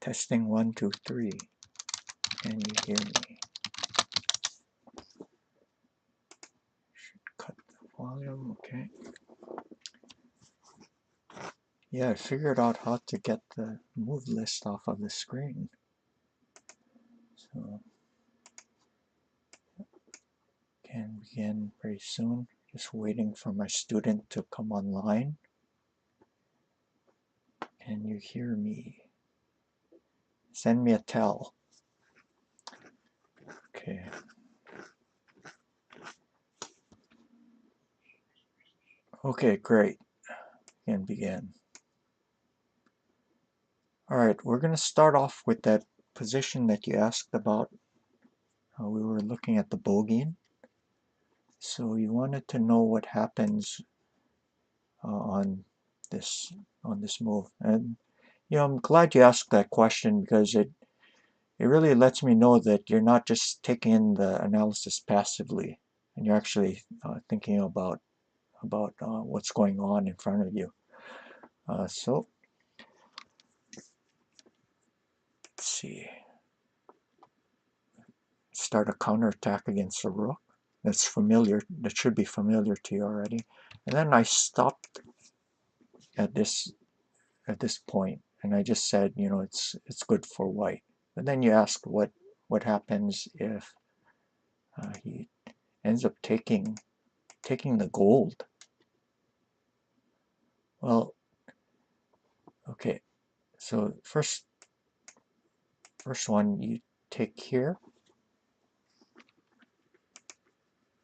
Testing 1, 2, 3. Can you hear me? Should cut the volume, okay. Yeah, I figured out how to get the move list off of the screen. So, can begin very soon. Just waiting for my student to come online. Can you hear me? Send me a tell. Okay. Okay, great. Can begin. Alright, we're going to start off with that position that you asked about. We were looking at the bogin. So you wanted to know what happens on this move. And I'm glad you asked that question, because it really lets me know that you're not just taking in the analysis passively, and you're actually thinking about what's going on in front of you. So let's see. Start a counterattack against the rook. That's familiar. That should be familiar to you already. And then I stopped at this point, and I just said, it's good for white. But then you asked what happens if he ends up taking the gold. Well, okay. So first one you take here.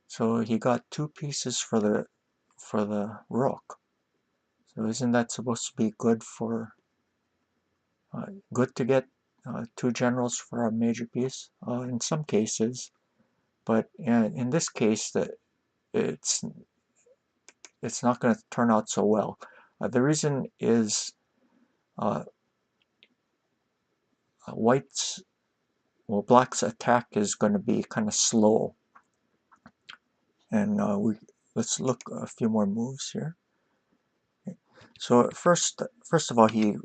So he got 2 pieces for the rook. So isn't that supposed to be good for good to get 2 generals for a major piece? In some cases, but in this case, it's not going to turn out so well. The reason is black's attack is going to be kind of slow. And let's look a few more moves here. So first of all, he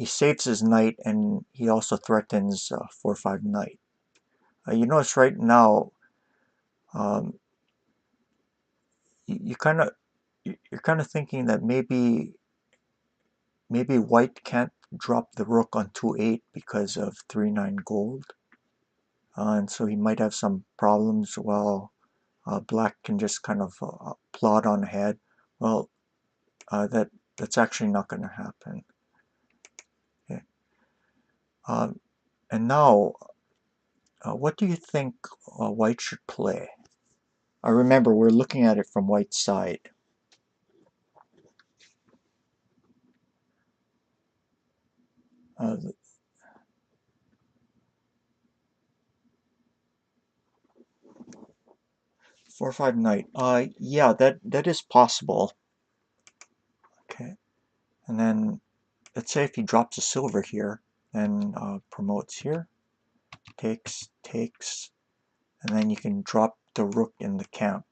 saves his knight, and he also threatens 4-5 knight. You notice right now, you're kind of thinking that maybe white can't drop the rook on 2-8 because of 3-9 gold, and so he might have some problems while black can just kind of plod on ahead. Well, that's actually not going to happen. Okay. And now, what do you think white should play? Remember, we're looking at it from white's side. Four, 5 knight. Yeah, that is possible. Okay, and then let's say if he drops a silver here, then promotes here, takes, and then you can drop the rook in the camp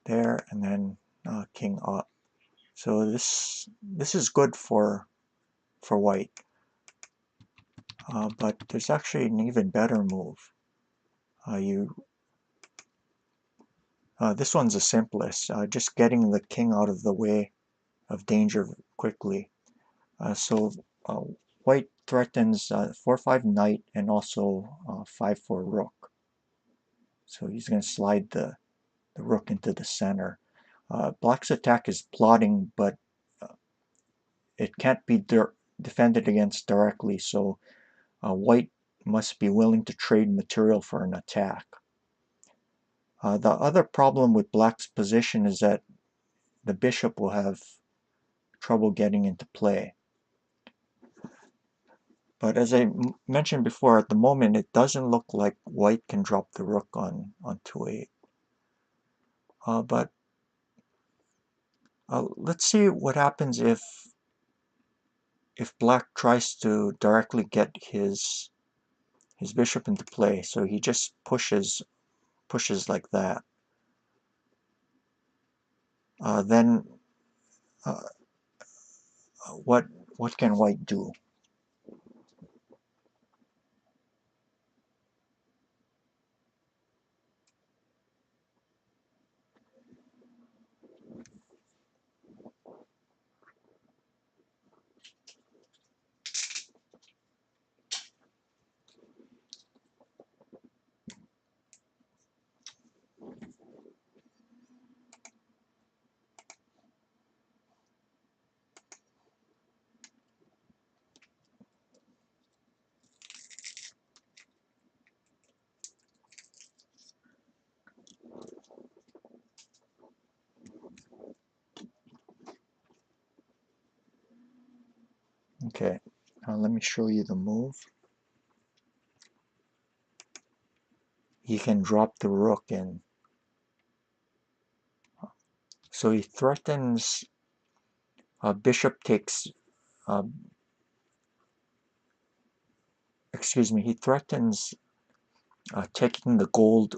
there, and then king up. So this is good for white. But there's actually an even better move. This one's the simplest, just getting the king out of the way of danger quickly. So white threatens 4-5 knight and also 5-4 rook. So he's going to slide the rook into the center. Black's attack is plotting, but it can't be defended against directly, so white must be willing to trade material for an attack. The other problem with black's position is that the bishop will have trouble getting into play. But as I mentioned before, at the moment it doesn't look like white can drop the rook on 2-8. But let's see what happens if black tries to directly get his bishop into play. So he just pushes like that. Then what can white do? Okay, now let me show you the move. He can drop the rook in. So he threatens, bishop takes, excuse me, he threatens taking the gold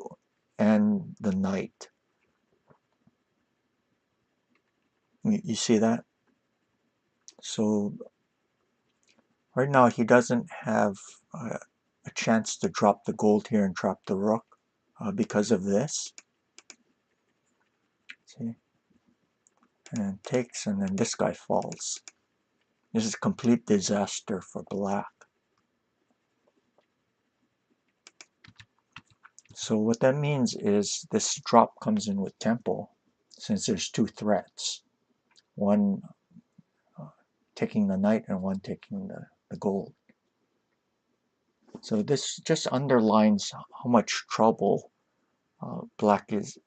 and the knight. You see that? So right now he doesn't have a chance to drop the gold here and drop the rook because of this. See? And takes, and then this guy falls. This is a complete disaster for black. So what that means is this drop comes in with tempo, since there's two threats. One taking the knight and one taking the gold. So this just underlines how much trouble black is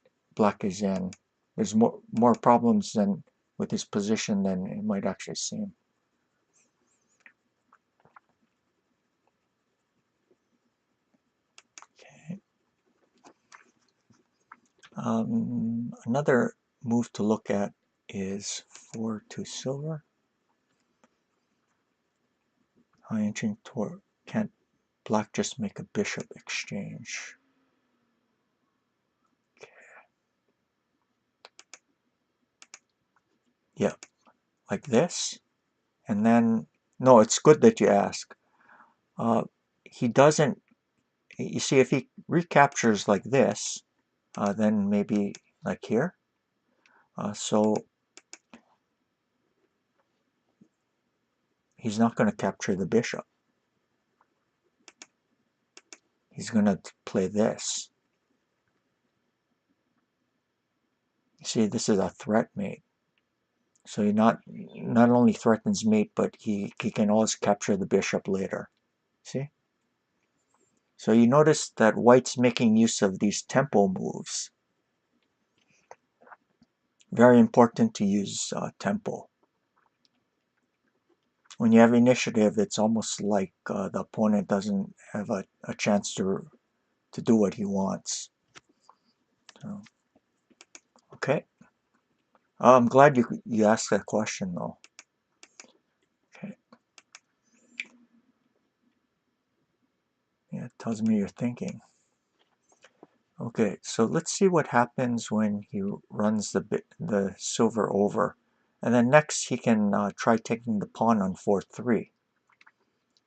in. There's more problems than with his position than it might actually seem. Okay. Another move to look at is 4-2 silver. Inching toward, can't black just make a bishop exchange? Okay. Yeah, like this. And then, no, it's good that you ask. He doesn't, you see, if he recaptures like this, then maybe like here. So he's not going to capture the bishop. He's going to play this. You see, this is a threat mate. So he not only threatens mate, but he can always capture the bishop later. See? So you notice that white's making use of these tempo moves. Very important to use tempo. When you have initiative, it's almost like the opponent doesn't have a chance to do what he wants. So, okay. I'm glad you asked that question though. Okay. Yeah, it tells me you're thinking. Okay, so let's see what happens when he runs the silver over. And then next he can try taking the pawn on 4-3.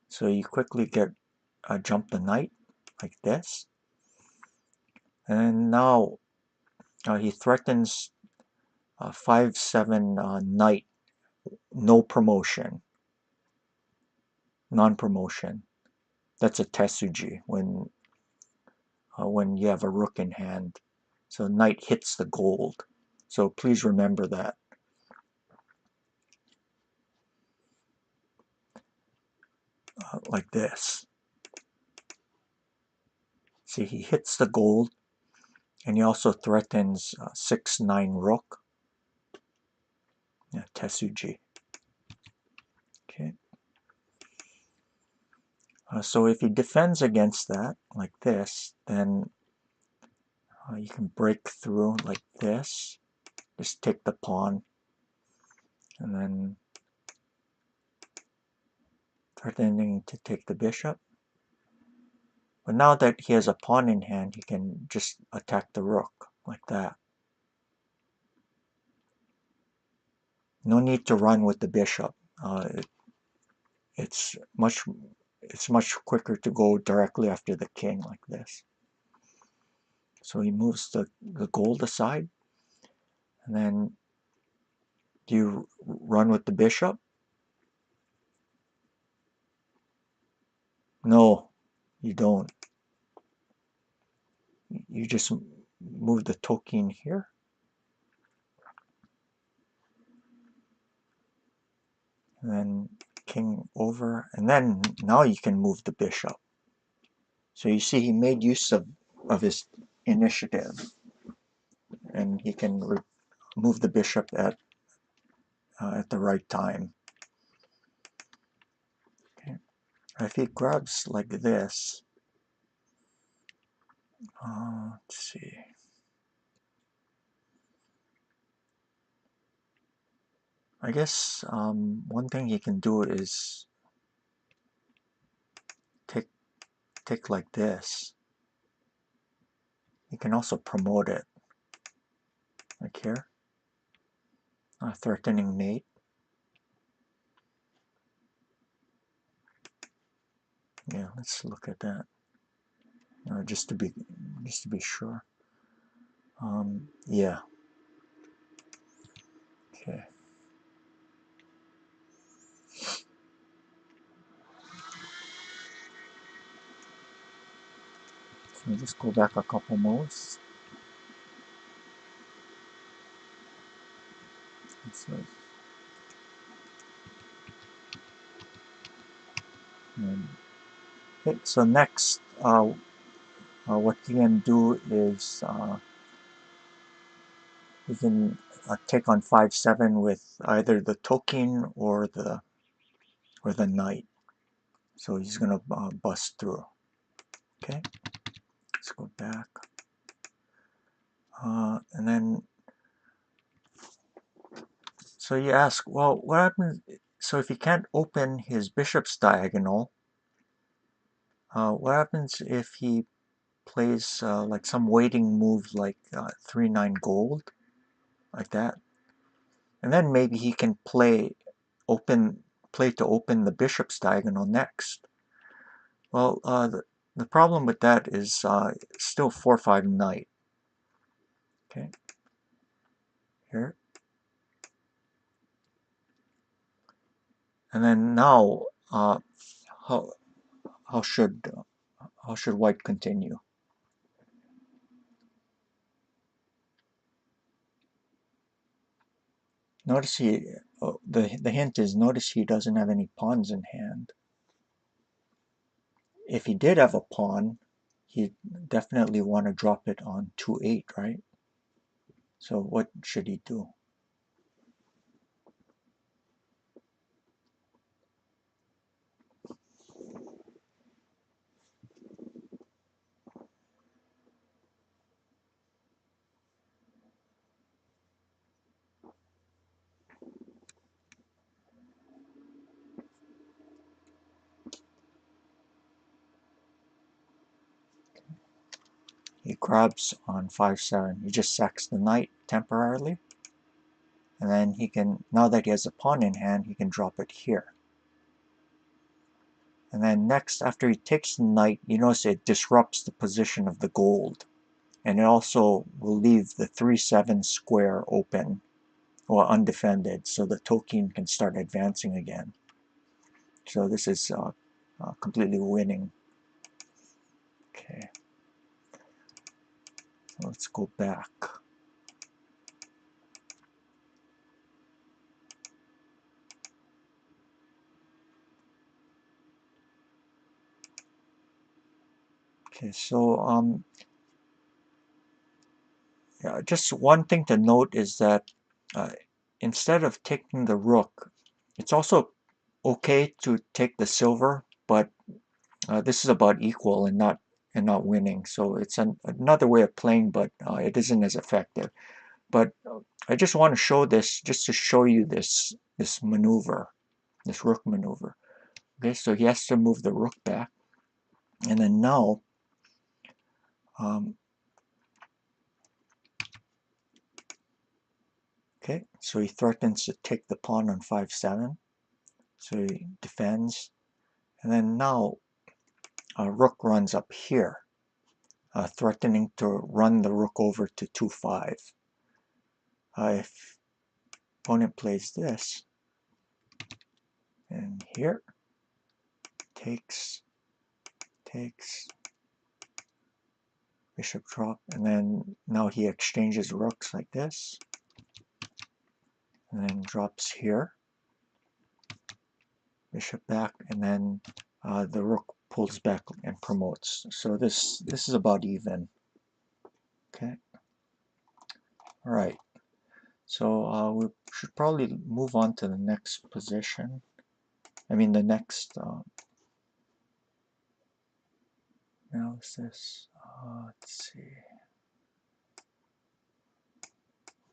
So you quickly get jump the knight like this. And now he threatens 5-7 knight, no promotion, non-promotion. That's a tesuji when you have a rook in hand. So knight hits the gold. So please remember that. Like this. See, he hits the gold, and he also threatens 6-9 rook. Yeah, tesuji. Okay. So if he defends against that, like this, then you can break through like this. Just take the pawn, and then threatening to take the bishop. But now that he has a pawn in hand, he can just attack the rook like that. No need to run with the bishop. It's much quicker to go directly after the king like this. So he moves the gold aside, and then do you run with the bishop? No, you don't. You just move the token here. And then king over, and then now you can move the bishop. So you see he made use of his initiative, and he can move the bishop at the right time. If he grabs like this, let's see. I guess one thing he can do is take like this. He can also promote it, like here, threatening mate. Yeah, let's look at that, just to be sure. Yeah. Okay. Let me just go back a couple moves. Okay, so next, what you can do is you can take on 5/7 with either the token or the knight. So he's gonna bust through. Okay, let's go back, and then so you ask, well, what happens? So if he can't open his bishop's diagonal, what happens if he plays like some waiting moves like 3/9 gold, like that, and then maybe he can play to open the bishop's diagonal next. Well, the problem with that is still 4/5 knight. Okay, here, and then now, how how should white continue? Notice the hint is, notice he doesn't have any pawns in hand. If he did have a pawn, he'd definitely want to drop it on 2/8, right? So what should he do? He grabs on 5/7. He just sacks the knight temporarily, and then he can, now that he has a pawn in hand, he can drop it here. And then next, after he takes the knight, you notice it disrupts the position of the gold, and it also will leave the 3/7 square open or undefended, so the token can start advancing again. So this is completely winning. Okay, so let's go back. Okay, so yeah, just one thing to note is that uh, instead of taking the rook, it's also okay to take the silver, but this is about equal and not winning. So it's another way of playing, but it isn't as effective. But I just want to show this, just to show you this maneuver, this rook maneuver. Okay, so he has to move the rook back, and then now, okay, so he threatens to take the pawn on 5/7. So he defends, and then now rook runs up here, threatening to run the rook over to 2/5. If opponent plays this, and here, takes, bishop drop, and then now he exchanges rooks like this, and then drops here, bishop back, and then the rook pulls back and promotes. So this is about even. Okay. All right. So we should probably move on to the next position. I mean the next analysis. Let's see.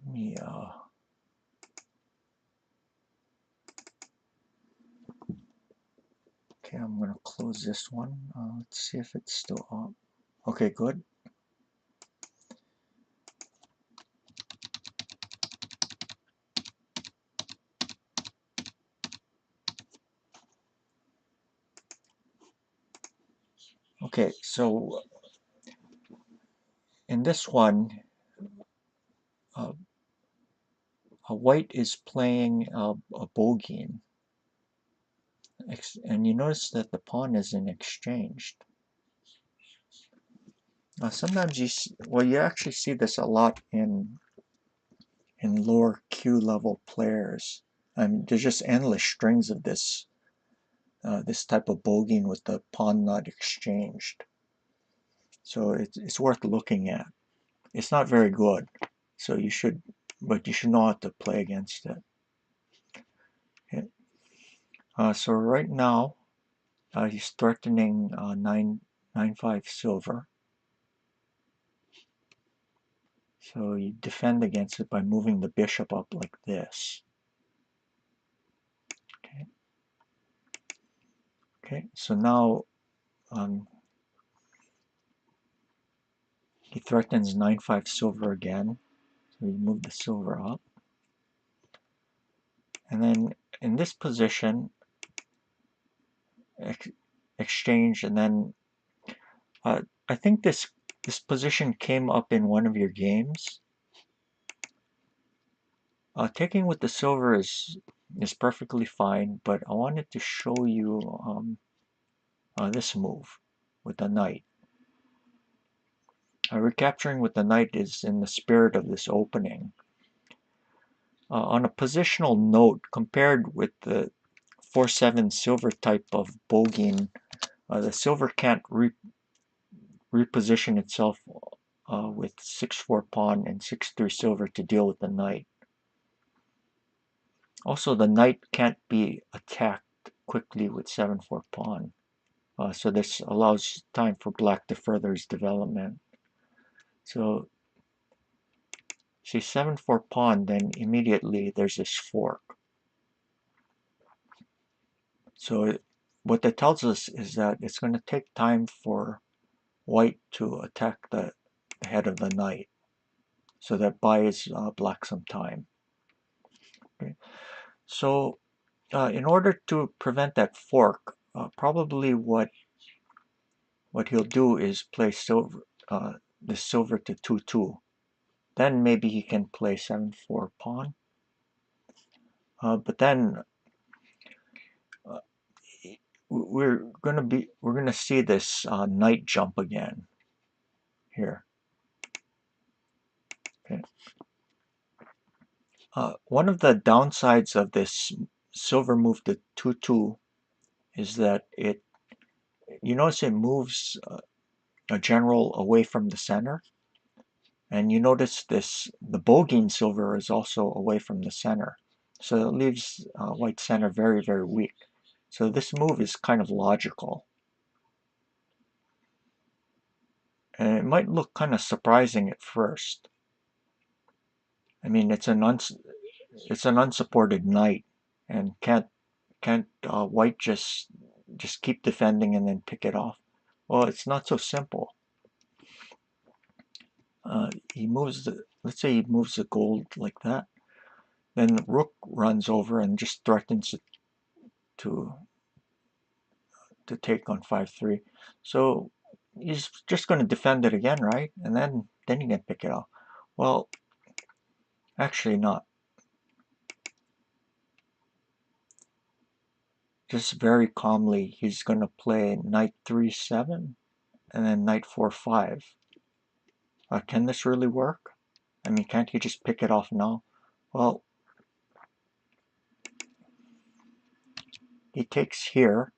Let me okay, I'm gonna close this one. Let's see if it's still up. Okay, good. Okay, so in this one, white is playing a bogin, and you notice that the pawn isn't exchanged. Sometimes you actually see this a lot in lower Q level players. There's just endless strings of this type of bogeying with the pawn not exchanged. So it's worth looking at. It's not very good, so but you should know how to play against it. Okay. So right now he's threatening 9-5 silver. So you defend against it by moving the bishop up like this. Okay. Okay. So now he threatens 9-5 silver again. So you move the silver up. And then in this position, exchange, and then I think this position came up in one of your games. Taking with the silver is perfectly fine, but I wanted to show you this move with the knight. Recapturing with the knight is in the spirit of this opening. On a positional note, compared with the 4-7 silver type of bogeying, the silver can't reposition itself with 6-4 pawn and 6-3 silver to deal with the knight. Also, the knight can't be attacked quickly with 7-4 pawn. So this allows time for black to further his development. So, see 7-4 pawn, then immediately there's this fork. So what that tells us is that it's going to take time for white to attack the head of the knight. So that buys black some time. Okay. So in order to prevent that fork, probably what he'll do is play silver, the silver to 2-2. Then maybe he can play 7-4 pawn. But then we're gonna see this knight jump again here. Okay. One of the downsides of this silver move to 2-2 is that you notice it moves a general away from the center, and you notice the bogeying silver is also away from the center, so it leaves white center very, very weak. So this move is kind of logical, and it might look kind of surprising at first. I mean, it's an unsupported knight, and can't white just keep defending and then pick it off? Well, it's not so simple. Let's say he moves the gold like that. Then the rook runs over and just threatens to take on 5-3. So he's just going to defend it again, right? And then you can pick it off. Well, actually not. Just very calmly, he's going to play knight 3-7 and then knight 4-5. Can this really work? I mean, can't he just pick it off now? Well, he takes here,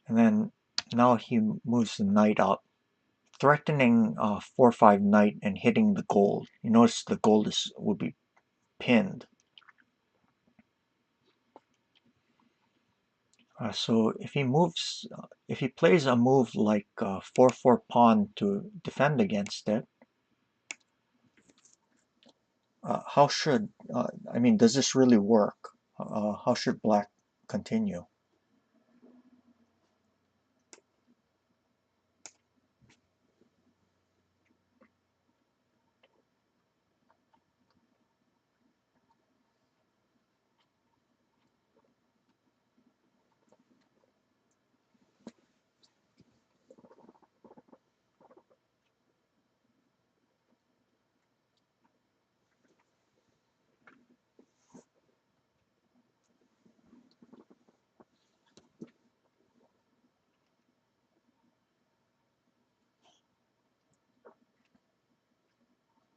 and then now he moves the knight up, threatening 4-5 knight and hitting the gold. You notice the gold would be pinned. So if he moves if he plays a move like 4-4 pawn to defend against it, how should, I mean, does this really work? How should black continue?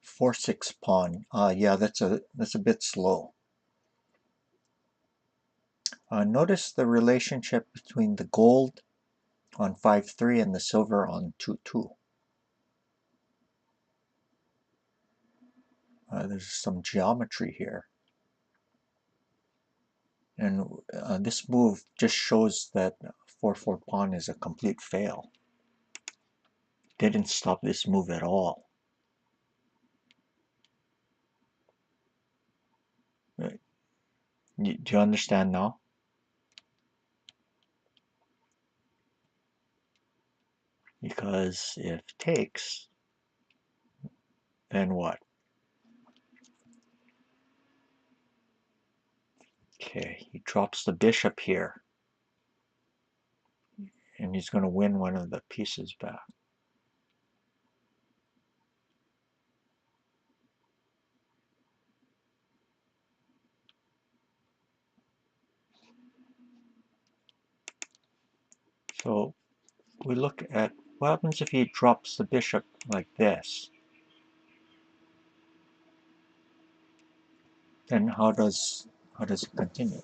Four-six pawn. Yeah, that's a bit slow. Notice the relationship between the gold on 5-3 and the silver on 2-2. There's some geometry here. And this move just shows that 4-4 pawn is a complete fail. Didn't stop this move at all. Do you understand now? Because if takes, then what? Okay, he drops the bishop here. And he's going to win one of the pieces back. So we look at what happens if he drops the bishop like this. Then how does it continue?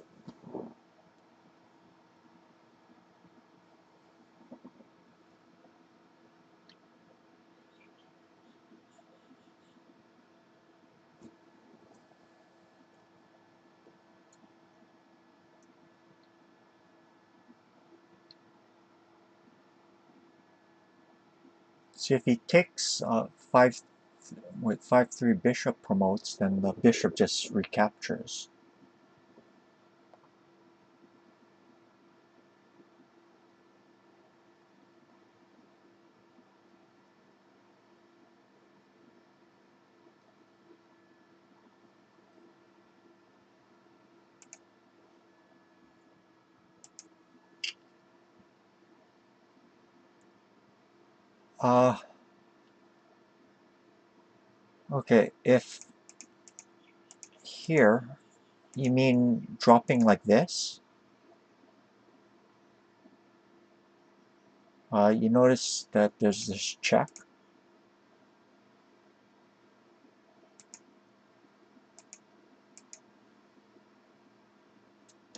See, if he takes 5-3 bishop promotes, then the bishop just recaptures. Okay, if here you mean dropping like this, you notice that there's this check.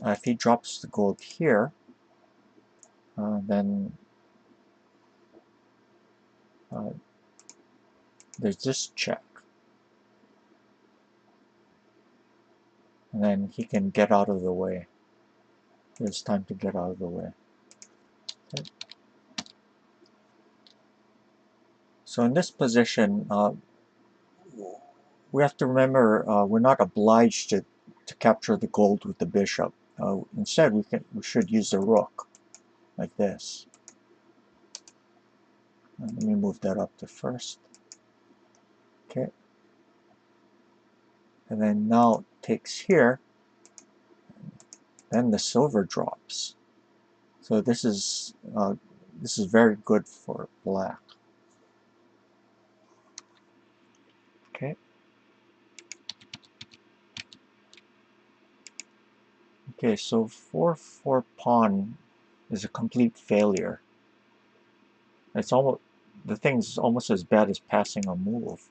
If he drops the gold here, then there's this check. And then he can get out of the way. There's time to get out of the way. Okay. So in this position, we have to remember we're not obliged to capture the gold with the bishop. Instead, we should use the rook, like this. And let me move that up to first. Okay. And then now takes here, then the silver drops. So this is very good for black. Okay. Okay, so 4-4 pawn is a complete failure. It's almost, the thing's almost as bad as passing a move.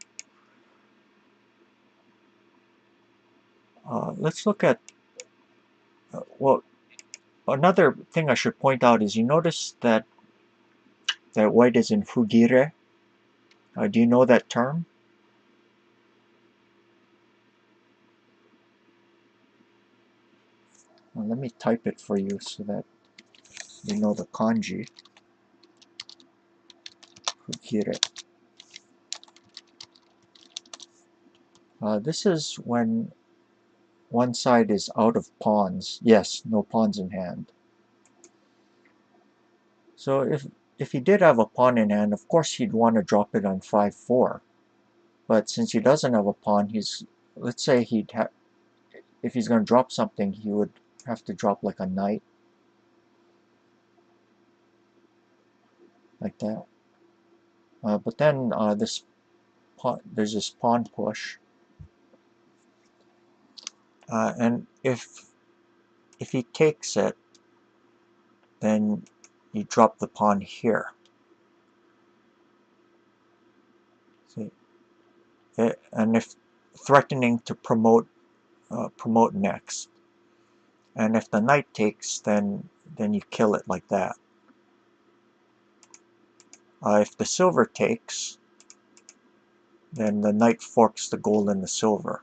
Let's look at, well, another thing I should point out is you notice that white is in fugire. Do you know that term? Well, let me type it for you so that you know the kanji. fukire. This is when one side is out of pawns. Yes, no pawns in hand. So if he did have a pawn in hand, of course he'd want to drop it on 5-4. But since he doesn't have a pawn, let's say if he's going to drop something, he would have to drop like a knight, like that. But then there's this pawn push, and if he takes it, then you drop the pawn here. See, and if threatening to promote next, and if the knight takes, then you kill it like that. If the silver takes, then the knight forks the gold and the silver.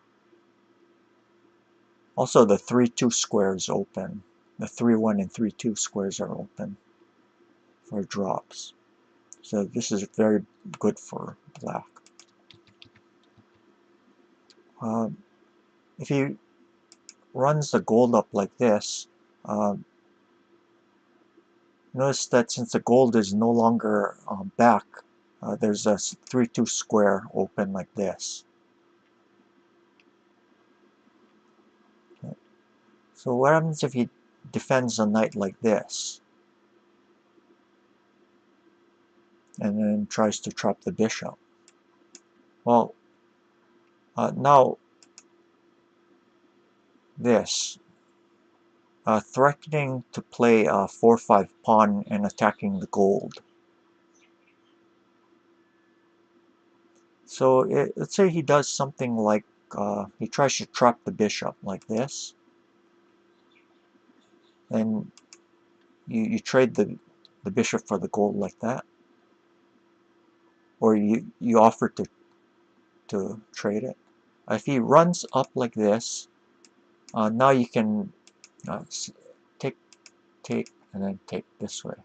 Also, the 3-2 square is open. The 3-1 and 3-2 squares are open for drops. So this is very good for black. If he runs the gold up like this, notice that since the gold is no longer back, there's a 3-2 square open like this. Okay. So what happens if he defends the knight like this, and then tries to trap the bishop? Well, now this, threatening to play a 4-5 pawn and attacking the gold. So let's say he does something like he tries to trap the bishop like this, and you trade the bishop for the gold like that, or you offer to trade it. If he runs up like this, now you can take and then take this way.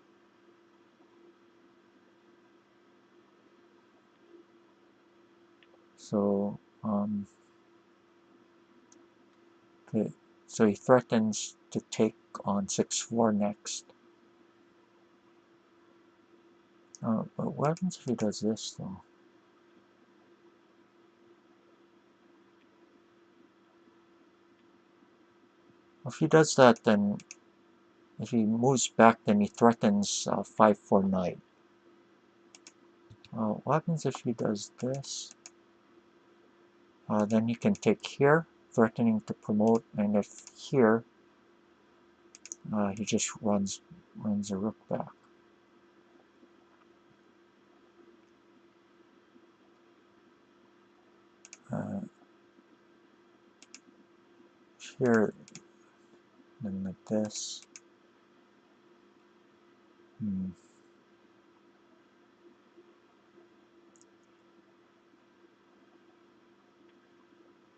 So okay, so he threatens to take on 6-4 next. But what happens if he does this though? If he does that, then if he moves back, then he threatens 5-4 knight. What happens if he does this? Then he can take here, threatening to promote, and if here, he just runs a rook back. Here, then like this.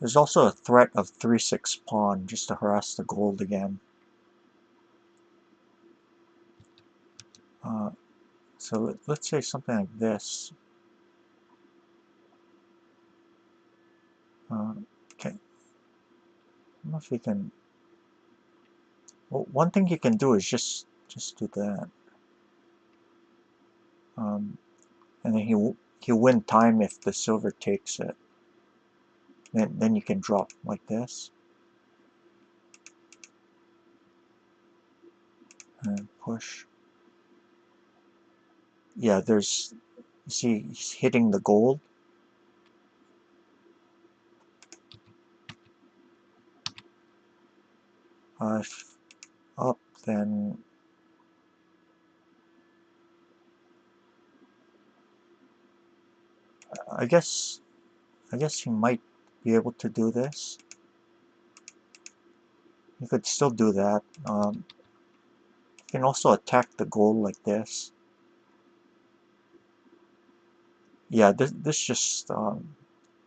There's also a threat of 3-6 pawn, just to harass the gold again. So let's say something like this. Okay. I don't know if you can. Well, one thing you can do is just do that. And then he'll win time if the silver takes it. Then you can drop like this. And push. Yeah, you see he's hitting the gold. If up, then I guess he might be able to do this. You could still do that. You can also attack the gold like this. Yeah, this just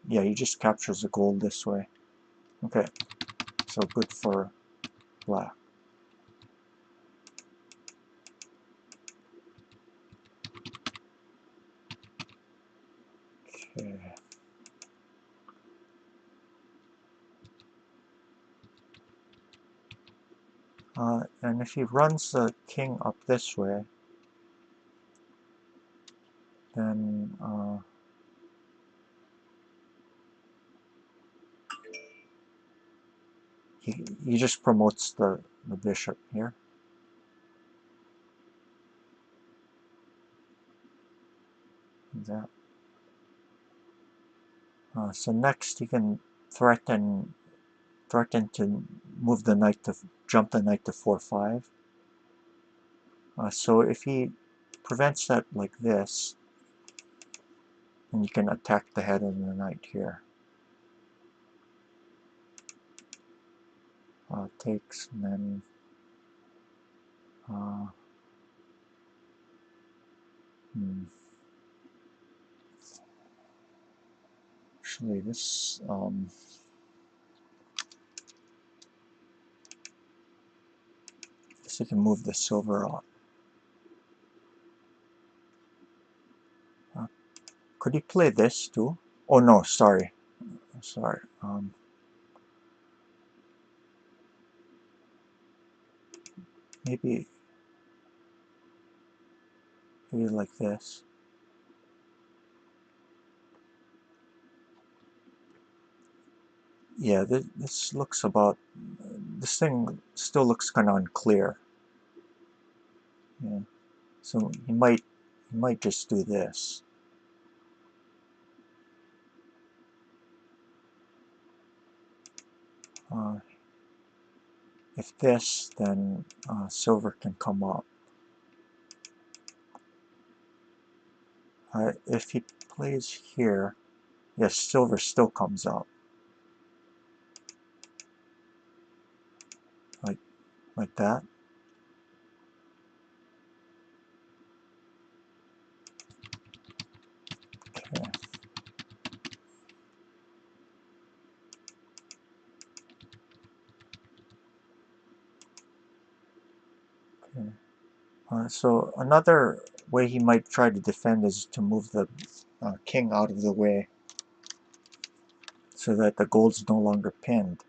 yeah, he just captures the gold this way. Okay, so good for black. And if he runs the king up this way, then he just promotes the bishop here. That. So next he can threaten to move the knight to jump the knight to 4-5. So if he prevents that like this, then you can attack the head of the knight here. Takes, and then actually this so you can move the silver up. Could he play this too? Oh no, sorry. Maybe like this. Yeah, this looks about. This thing still looks kind of unclear. Yeah. So he might just do this. If this, then silver can come up. If he plays here, yes, silver still comes up. Like that. Okay. Okay. So another way he might try to defend is to move the king out of the way so that the gold's no longer pinned.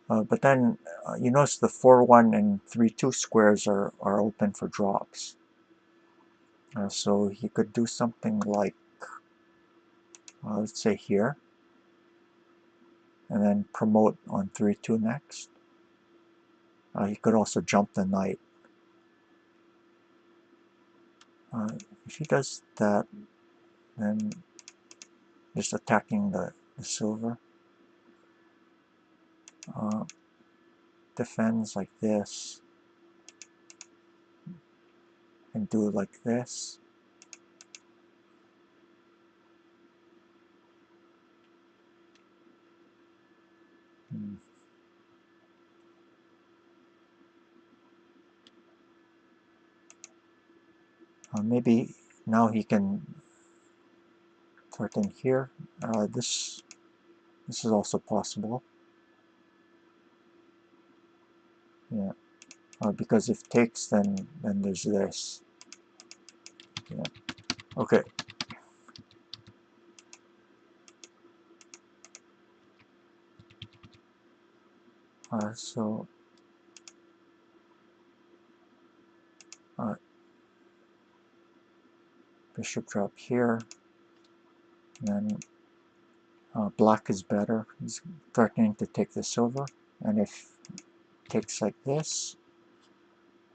But then you notice the 4-1 and 3-2 squares are open for drops. So he could do something like, let's say here, and then promote on 3-2 next. He could also jump the knight. If he does that, then just attacking the silver. Defends like this. And do it like this. Maybe now he can threaten here. This is also possible. Yeah, because if takes, then there's this. Yeah. Okay. So bishop drop here. And then black is better. He's threatening to take the silver, and if takes like this,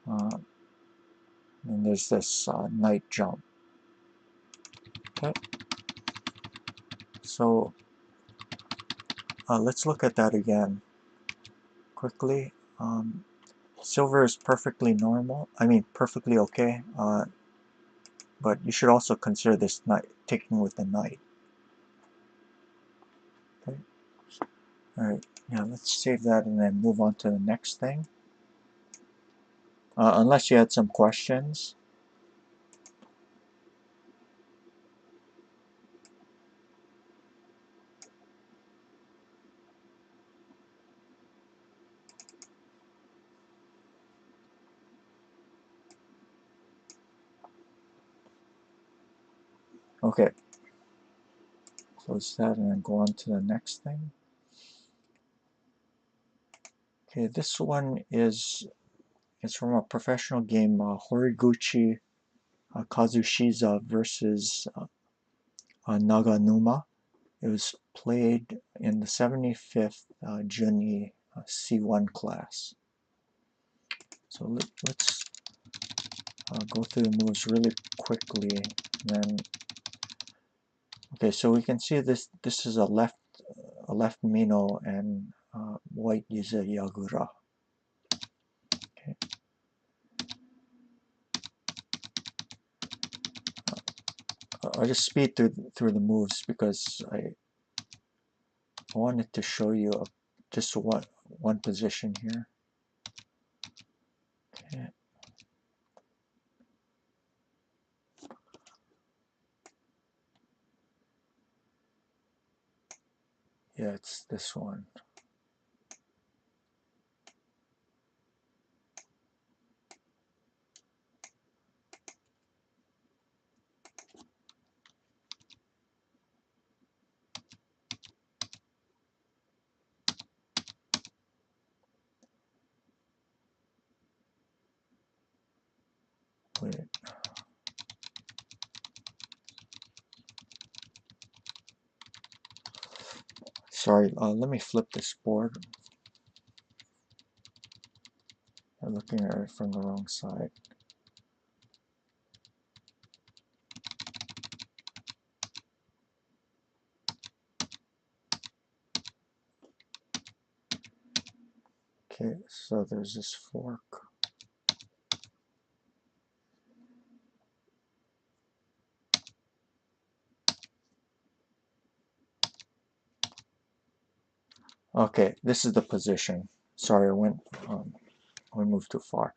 then there's this knight jump. Okay. So let's look at that again quickly. Silver is perfectly normal. I mean, perfectly okay. But you should also consider this knight taking with the knight. Okay. All right. Yeah. Let's save that and then move on to the next thing. Unless you had some questions. Okay. Close that and then go on to the next thing. Okay, this one is It's from a professional game, Horiguchi Kazushiza versus Naganuma. It was played in the 75th Juni C1 class. So let's go through the moves really quickly. Then, okay, so we can see this. This is a left Mino, and white uses Yagura. Okay. I'll just speed through the moves because I wanted to show you just one position here. Okay. Yeah, it's this one. Wait. Sorry, let me flip this board. I'm looking at it from the wrong side. Okay, so there's this fork. Okay, this is the position. Sorry, I moved too far.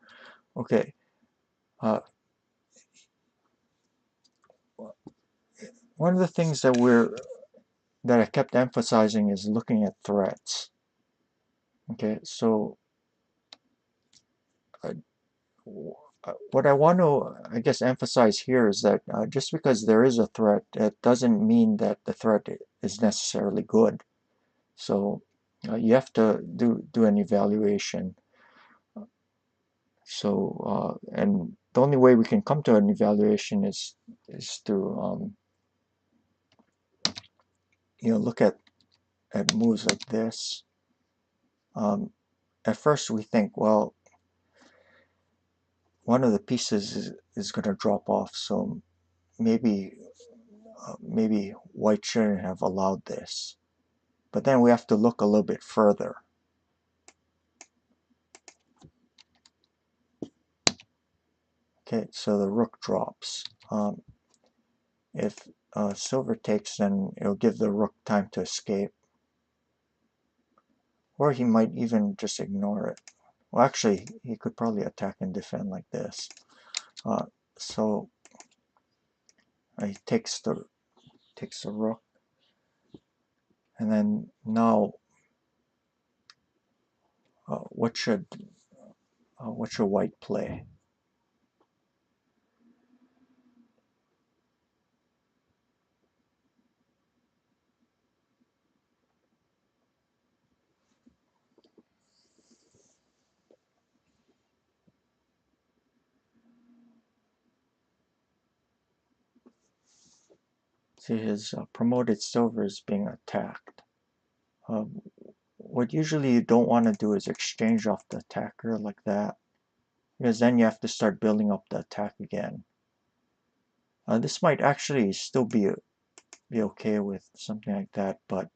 Okay, one of the things that I kept emphasizing is looking at threats. Okay, so what I want to, I guess, emphasize here is that just because there is a threat, it doesn't mean that the threat is necessarily good. So you have to do an evaluation. So and the only way we can come to an evaluation is to look at moves like this. At first we think, well, one of the pieces is going to drop off, so maybe white shouldn't have allowed this. But then we have to look a little bit further. Okay, so the rook drops. If silver takes, then it'll give the rook time to escape. Or he might even just ignore it. Well, actually, he could probably attack and defend like this. So he takes the rook, and then now, what should white play? See, his promoted silver is being attacked. What usually you don't want to do is exchange off the attacker like that, because then you have to start building up the attack again. This might actually still be okay with something like that, but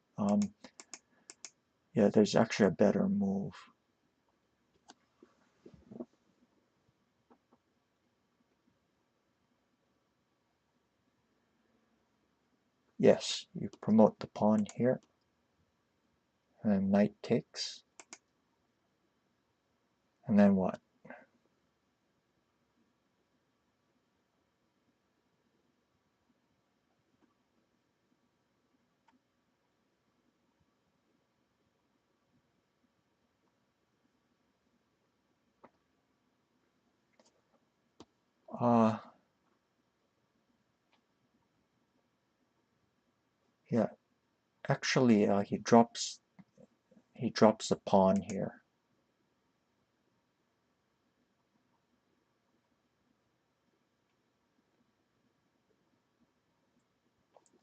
yeah, there's actually a better move. Yes, you promote the pawn here, and knight takes, and then what? Yeah, actually, he drops the pawn here.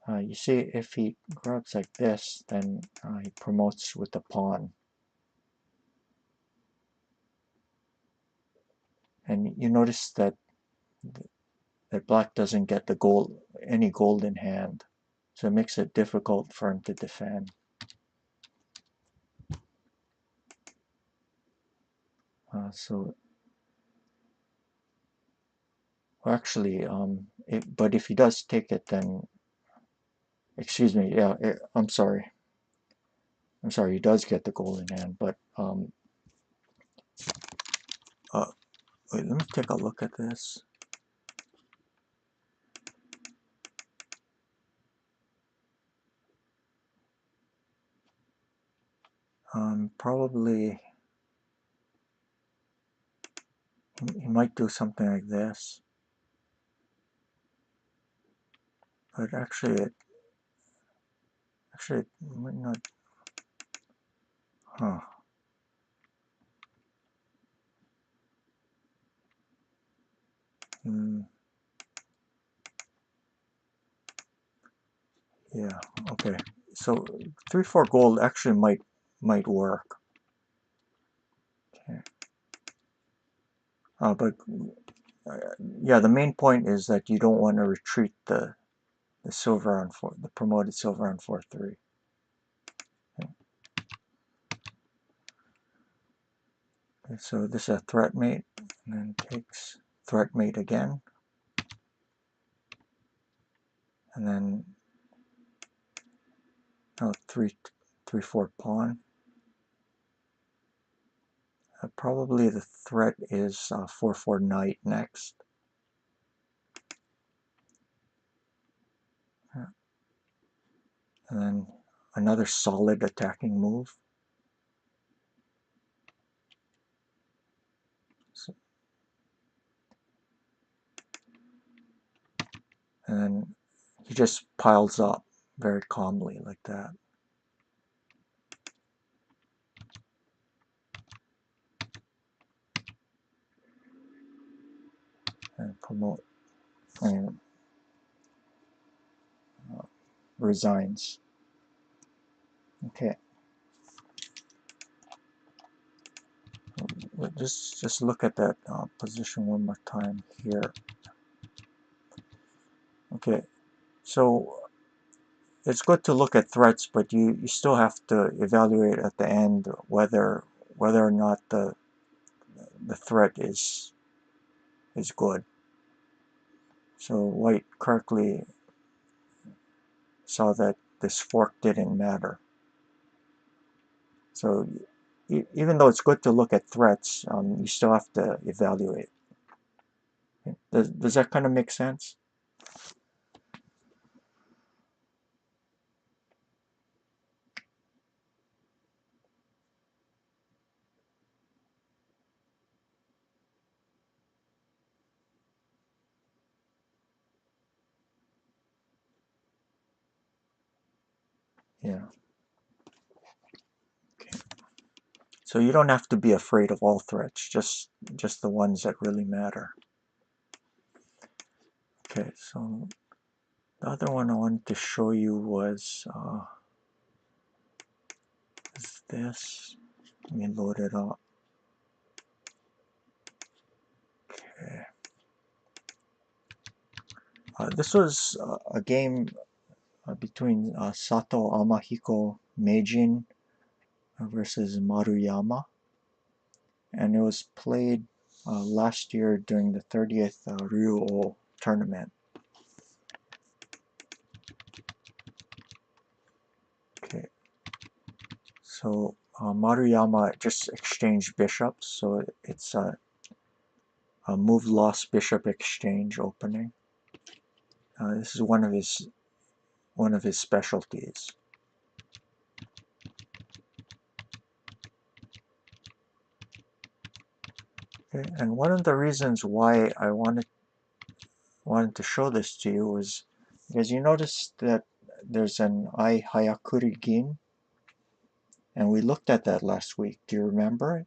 You see, if he grabs like this, then he promotes with the pawn. And you notice that black doesn't get the any gold in hand. So it makes it difficult for him to defend. So well, actually, but if he does take it, then, excuse me, yeah, I'm sorry. I'm sorry, he does get the gold in hand, but wait, let me take a look at this. Probably he might do something like this, but actually it might not. Huh. Yeah. Okay. So 3-4 gold actually might work. Okay. But yeah, the main point is that you don't want to retreat the silver on the promoted silver on 4-3. Okay. Okay, so this is a threat mate, and then takes threat mate again, and then 3-4 pawn. Probably the threat is 4-4 knight next. And then another solid attacking move. So, and then he just piles up very calmly like that. And promote and resigns. Okay. Just look at that position one more time here. Okay, so it's good to look at threats, but you still have to evaluate at the end whether or not the threat is good. So white correctly saw that this fork didn't matter. So even though it's good to look at threats, you still have to evaluate. Does that kind of make sense? Yeah. Okay. So you don't have to be afraid of all threats, just the ones that really matter. Okay, so the other one I wanted to show you was is this. Let me load it up. Okay. This was a game between Sato Amahiko Meijin versus Maruyama, and it was played last year during the 30th Ryuo tournament. Okay, so Maruyama just exchanged bishops, so it's a move lost bishop exchange opening. This is one of his specialties. Okay, and one of the reasons why I wanted to show this to you was because you notice that there's an I Hayakuri Gin, and we looked at that last week. Do you remember it?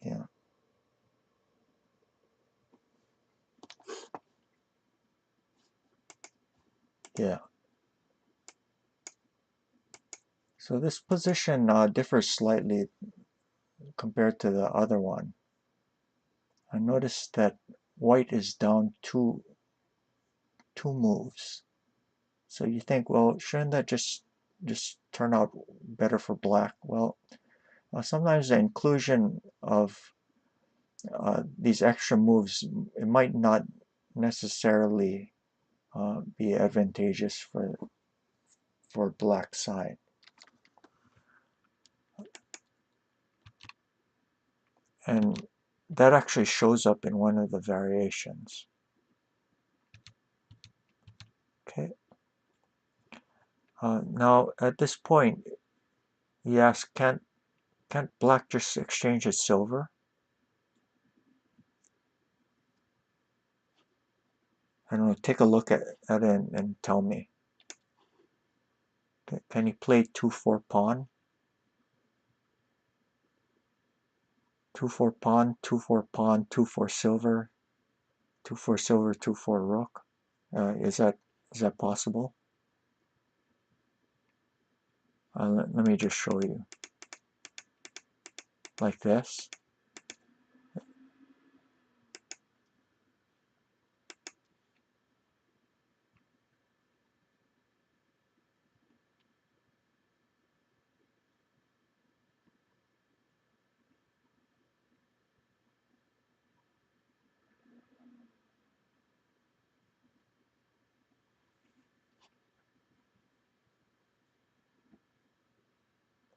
Yeah. Yeah. So this position differs slightly compared to the other one. I noticed that white is down two moves. So you think, well, shouldn't that just turn out better for black? Well, sometimes the inclusion of these extra moves, it might not necessarily be advantageous for black side. And that actually shows up in one of the variations. Okay. Now at this point, he asks, can't black just exchange his silver? I don't know, take a look at it and tell me. Can he play 2-4 pawn? 2-4 pawn, 2-4 pawn, 2-4 silver, 2-4 silver, 2-4 rook. Is that possible? Let me just show you. Like this.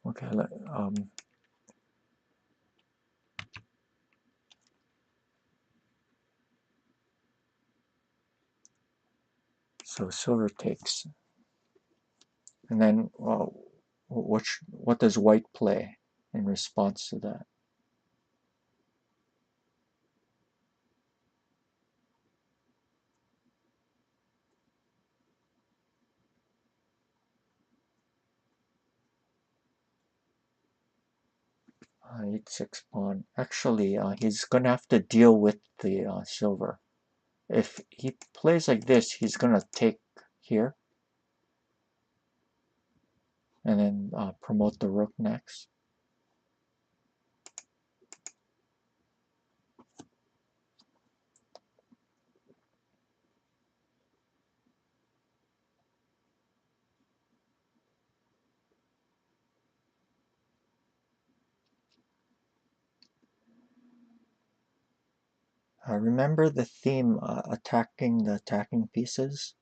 Okay, so silver takes. And then what does white play in response to that? E6 pawn. Actually, he's going to have to deal with the silver. If he plays like this, he's going to take here and then promote the rook next. Remember the theme, attacking the attacking pieces?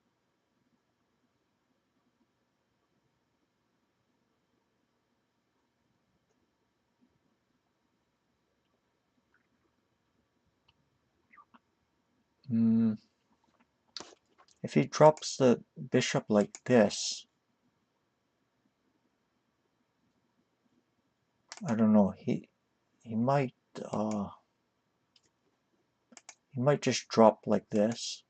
If he drops the bishop like this, I don't know, he might just drop like this.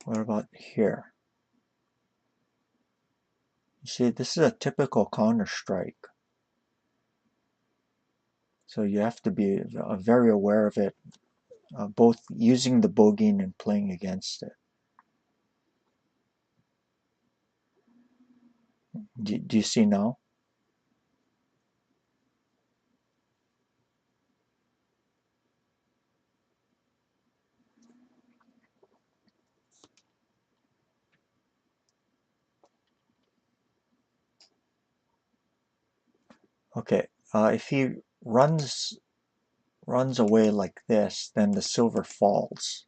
What about here? You see, this is a typical counter strike. So you have to be very aware of it, both using the bogin and playing against it. Do you see now? Okay, if he runs away like this, then the silver falls.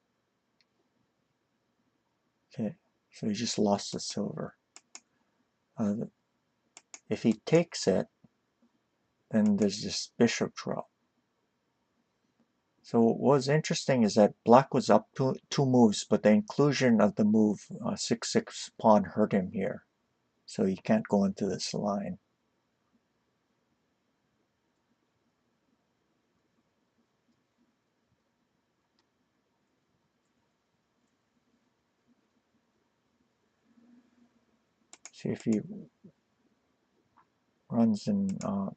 Okay, so he just lost the silver. If he takes it, then there's this bishop drop. So what was interesting is that black was up two moves, but the inclusion of the move 6-6 pawn hurt him here. so you can't go into this line. See if he runs into,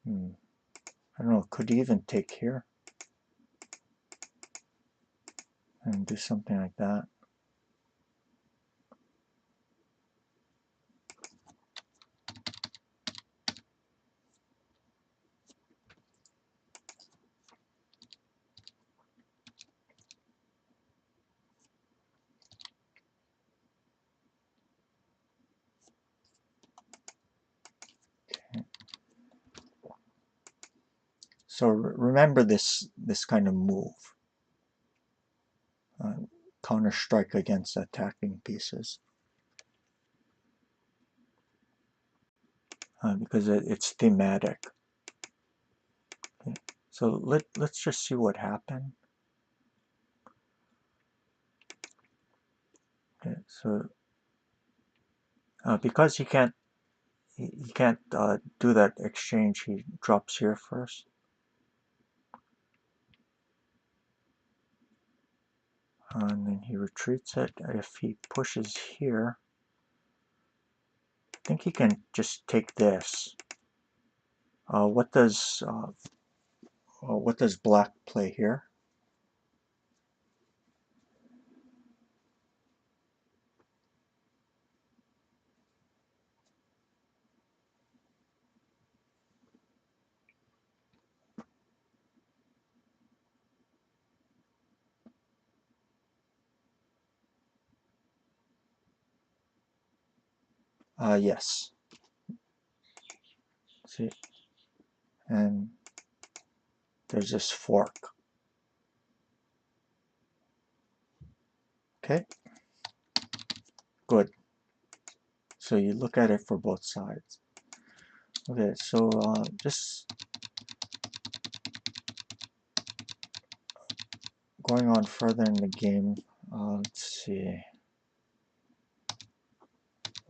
I don't know, could he even take here and do something like that? So remember this kind of move, counter strike against attacking pieces, because it's thematic. Okay. So let's just see what happened. Okay, so because he can't do that exchange, he drops here first. And then he retreats it. If he pushes here, I think he can just take this. What does black play here? Yes. See, and there's this fork. Okay, good. So you look at it for both sides. Okay, so just going on further in the game. Let's see.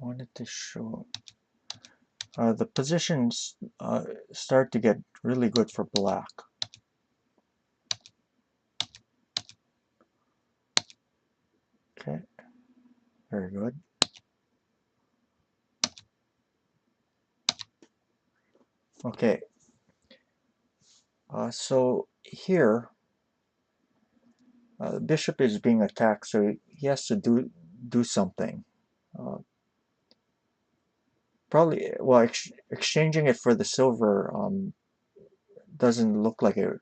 I wanted to show the positions start to get really good for black. Okay, very good. Okay, so here the bishop is being attacked, so he has to do something. Probably, well, exchanging it for the silver doesn't look like it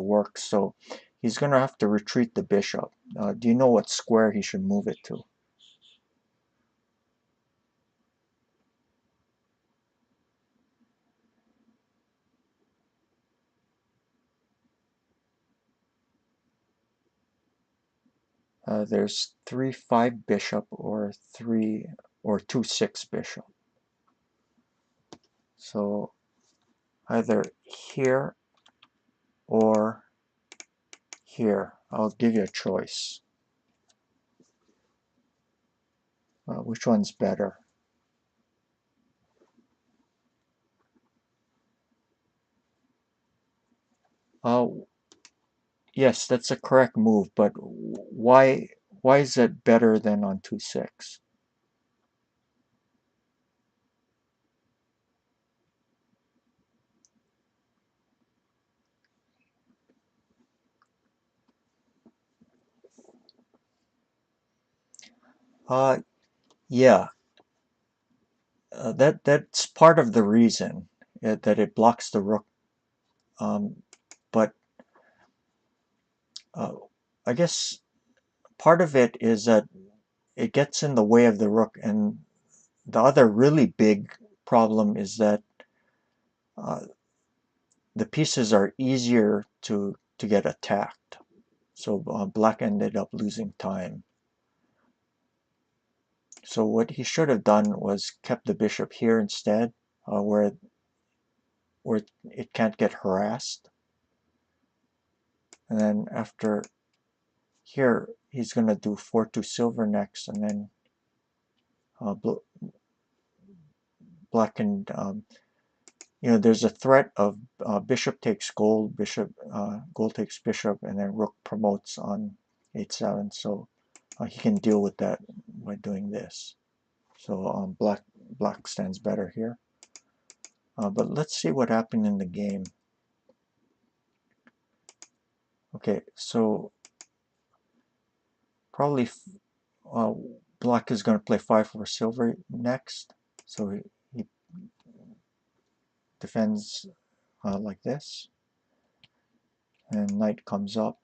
works. So he's gonna have to retreat the bishop. Do you know what square he should move it to? There's 3-5 bishop or 2-6 bishop. So either here or here. I'll give you a choice. Which one's better? Yes, that's a correct move, but why is it better than on 2-6? Yeah, that's part of the reason that it blocks the rook. But I guess part of it is that it gets in the way of the rook, and the other really big problem is that the pieces are easier to get attacked. So black ended up losing time. So what he should have done was kept the bishop here instead, where it can't get harassed. and then after here he's going to do 4-2 silver next, and then black and there's a threat of bishop takes gold, gold takes bishop, and then rook promotes on 8-7. So he can deal with that by doing this. So black stands better here. But let's see what happened in the game. Okay, so probably black is going to play 5-4 silver next. So he defends like this, and knight comes up.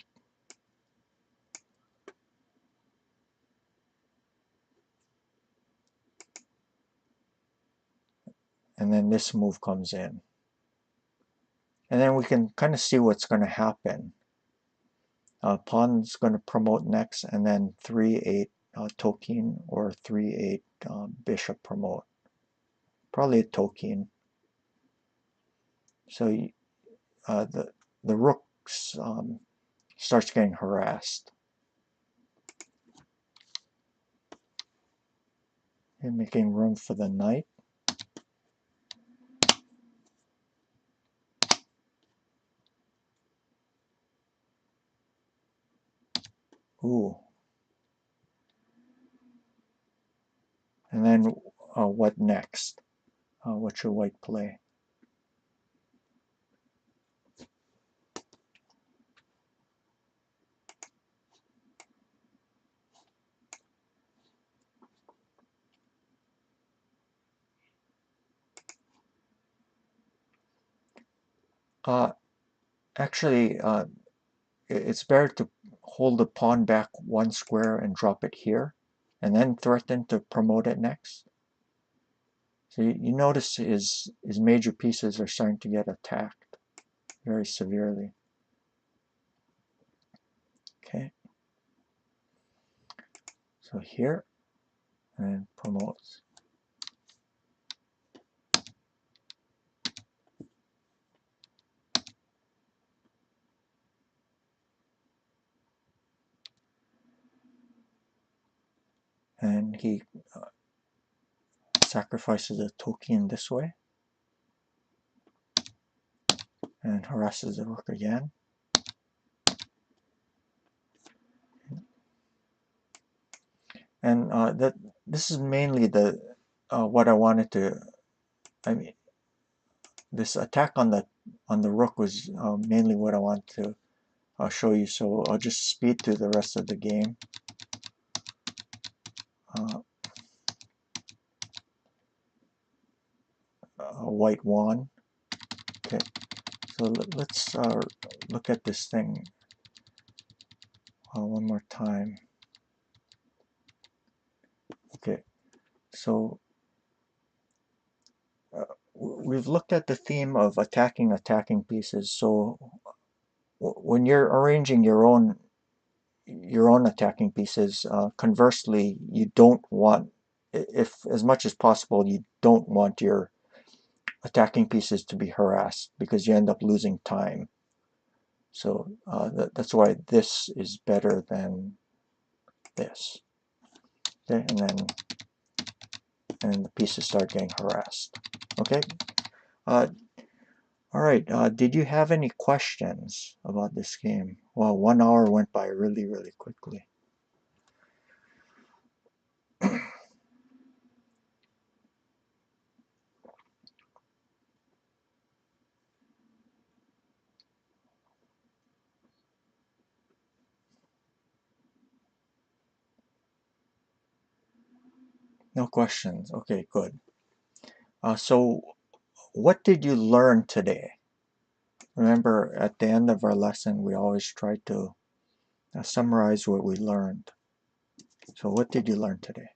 And then this move comes in. And then we can kind of see what's going to happen. Pawn's going to promote next, and then 3-8 Tokin or 3-8 bishop promote. Probably a Tokin. So the rooks starts getting harassed. And making room for the knight. Ooh. And then what next? What should white play? Actually, it's better to hold the pawn back 1 square and drop it here, and then threaten to promote it next. So you notice his major pieces are starting to get attacked very severely. Okay. So here, and promotes. And he sacrifices a token this way, and harasses the rook again. And this is mainly the what I wanted to. I mean, this attack on the rook was mainly what I want to show you. So I'll just speed through the rest of the game. White won. Okay, so let's look at this thing one more time. Okay, so we've looked at the theme of attacking pieces. So when you're arranging your own attacking pieces, conversely, you don't want, if as much as possible, you don't want your attacking pieces to be harassed, because you end up losing time. So that's why this is better than this. Okay, and the pieces start getting harassed. Okay. All right. Did you have any questions about this game? Well, 1 hour went by really, really quickly. No questions. Okay, good. So what did you learn today? Remember, at the end of our lesson, we always try to summarize what we learned. So what did you learn today?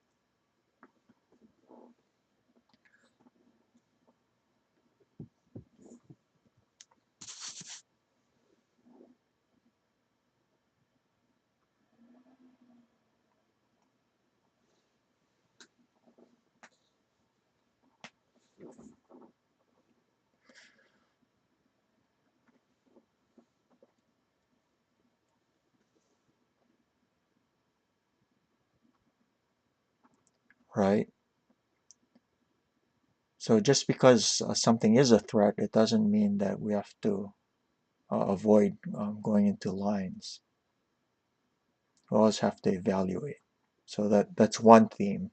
right? So just because something is a threat, it doesn't mean that we have to avoid going into lines. We always have to evaluate. So that's one theme.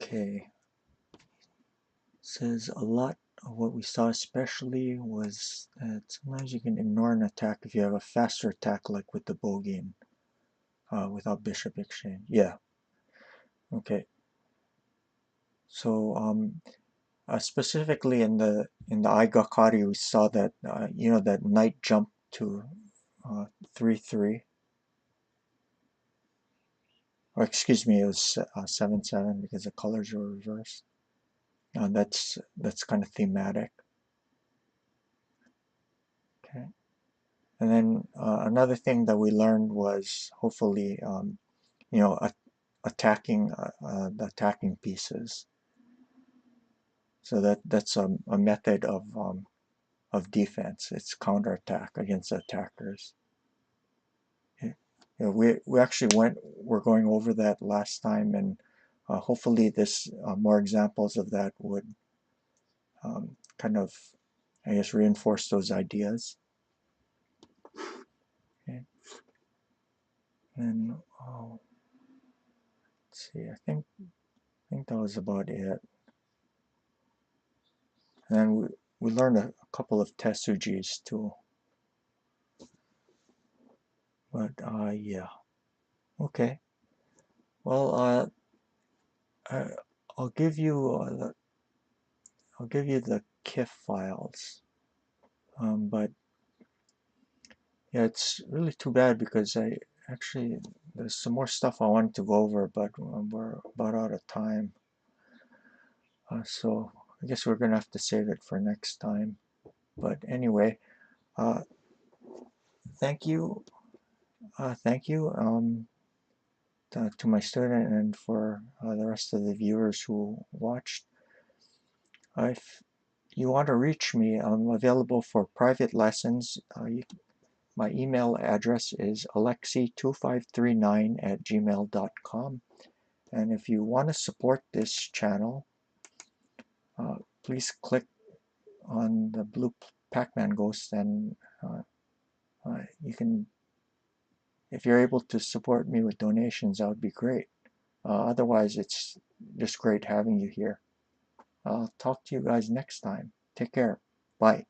Okay. Says a lot of what we saw especially was that sometimes you can ignore an attack if you have a faster attack like with the bogin without bishop exchange. Yeah. Okay. So specifically in the Aigakari we saw that you know that knight jump to 3-3, or excuse me, it was 7-7 because the colors were reversed. That's kind of thematic. Okay. And then another thing that we learned was hopefully you know attacking the attacking pieces. So that's a method of defense. It's counterattack against the attackers. Yeah, yeah, we actually we're going over that last time, and hopefully this more examples of that would kind of, I guess, reinforce those ideas. Okay. And oh, let's see, I think that was about it. And then we learned a couple of tessujis too. But yeah, okay. Well, I, I'll give you I'll give you the KIF files. But yeah, it's really too bad because I actually there's some more stuff I wanted to go over, but we're about out of time. So I guess we're gonna have to save it for next time. But anyway, uh, thank you, thank you to my student and for the rest of the viewers who watched. If you want to reach me, I'm available for private lessons. My email address is alexi2539@gmail.com. And if you want to support this channel, please click on the blue Pac-Man ghost, and you can, if you're able to support me with donations, that would be great. Otherwise, it's just great having you here. I'll talk to you guys next time. Take care. Bye.